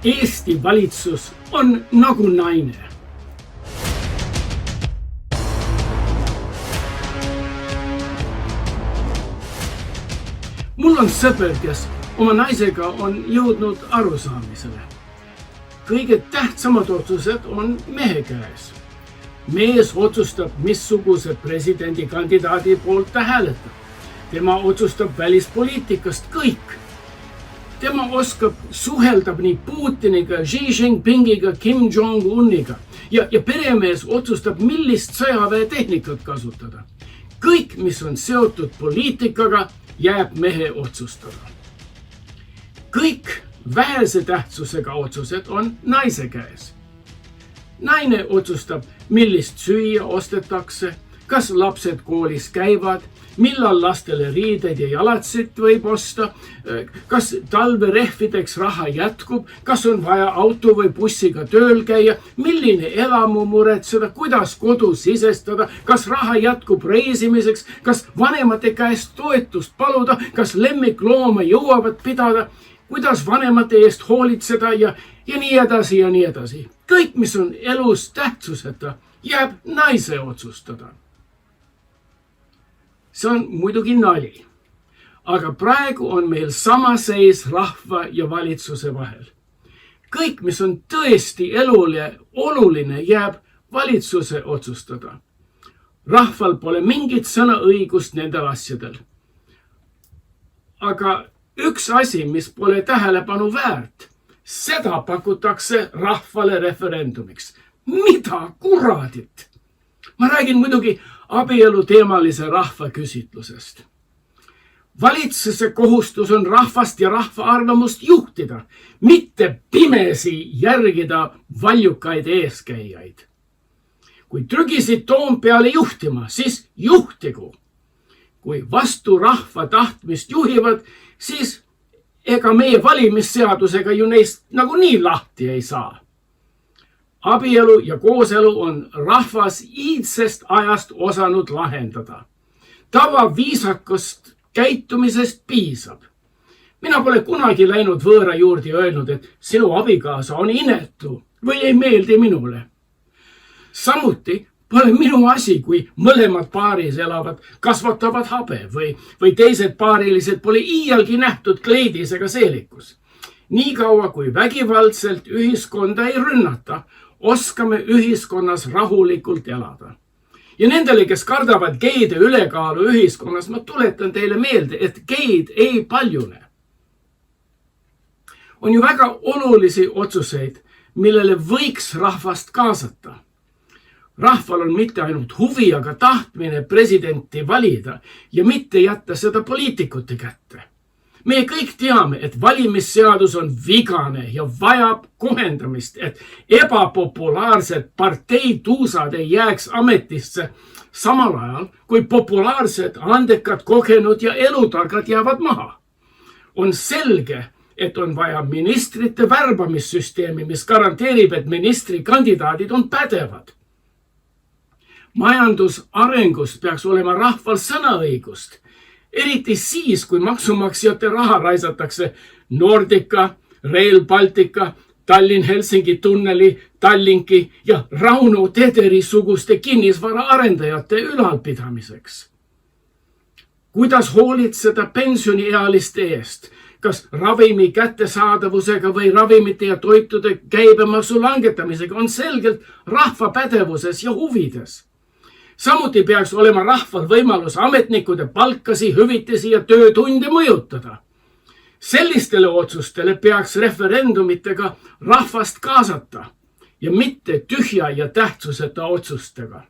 Eesti valitsus on nagu naine. Mul on sõber, kes oma naisega on jõudnud arusaamisele. Kõige tähtsamad otsused on mehe käes. Mees otsustab, missuguse presidendikandidaadi poolt ta hääletab. Tema otsustab välispoliitikast kõik. Tema oskab suheldab nii Putiniga, Xi Jinpingiga, Kim Jong-uniga ja peremees otsustab, millist sõjaväetehnikat kasutada. Kõik, mis on seotud poliitikaga, jääb mehe otsustada. Kõik vähese tähtsusega otsused on naise käes. Naine otsustab, millist süüa ostetakse, kas lapsed koolis käivad, millal lastele riided ja jalatsid võib osta, kas talverehvideks raha jätkub, kas on vaja auto või bussiga tööl käia, milline elamu muretseda, kuidas kodu sisestada, kas raha jätkub reisimiseks, kas vanemate käest toetust paluda, kas lemmiklooma jõuavad pidada, kuidas vanemate eest hoolitseda ja nii edasi ja nii edasi. Kõik, mis on elus tähtsuseta, jääb naise otsustada. See on muidugi nali, aga praegu on meil sama seis rahva ja valitsuse vahel. Kõik, mis on tõesti elule oluline, jääb valitsuse otsustada. Rahval pole mingit sõnaõigust nendel asjadel. Aga üks asi, mis pole tähelepanu väärt, seda pakutakse rahvale referendumiks. Mida kuradit? Ma räägin muidugi abielu teemalise rahvaküsitlusest. Valitsuse kohustus on rahvast ja rahva arvamust juhtida, mitte pimesi järgida valjukaid eeskäijaid. Kui trügisid Toompeale juhtima, siis juhtigu. Kui vastu rahva tahtmist juhivad, siis ega meie valimisseadusega ju neist nagunii lahti ei saa. Abielu ja kooselu on rahvas iidsest ajast osanud lahendada. Tavaviisakast käitumisest piisab. Mina pole kunagi läinud võõra juurde ja öelnud, et sinu abikaasa on inetu või ei meeldi minule. Samuti pole minu asi, kui mõlemad paaris elavad, kasvatavad habe või teised paarilised pole iialgi nähtud kleidis ega seelikus. Nii kaua, kui vägivaldselt ühiskonda ei rünnata, oskame ühiskonnas rahulikult elada. Ja nendele, kes kardavad geide ülekaalu ühiskonnas, ma tuletan teile meelde, et geid ei paljune. On ju väga olulisi otsuseid, millele võiks rahvast kaasata. Rahval on mitte ainult huvi, aga tahtmine presidenti valida ja mitte jätta seda poliitikute kätte. Me kõik teame, et valimisseadus on vigane ja vajab kohendamist, et ebapopulaarsed parteituusad ei jääks ametisse samal ajal, kui populaarsed, andekad, kogenud ja elutargad jäävad maha. On selge, et on vaja ministrite värbamissüsteemi, mis garanteerib, et ministrikandidaadid on pädevad. Majandusarengust peaks olema rahval sõnaõigust. Eriti siis, kui maksumaksjate raha raisatakse Nordica, Rail Baltica, Tallinn-Helsingi tunneli, Tallinki ja Rauno Tederi suguste kinnisvara arendajate ülalpidamiseks. Kuidas hoolitseda pensioniealiste eest? Kas ravimi kättesaadavusega või ravimite ja toitude käibemaksu langetamisega on selgelt rahva pädevuses ja huvides? Samuti peaks olema rahval võimalus ametnikude palkasi, hüvitisi ja töötunde mõjutada. Sellistele otsustele peaks referendumitega rahvast kaasata ja mitte tühja ja tähtsuseta otsustega.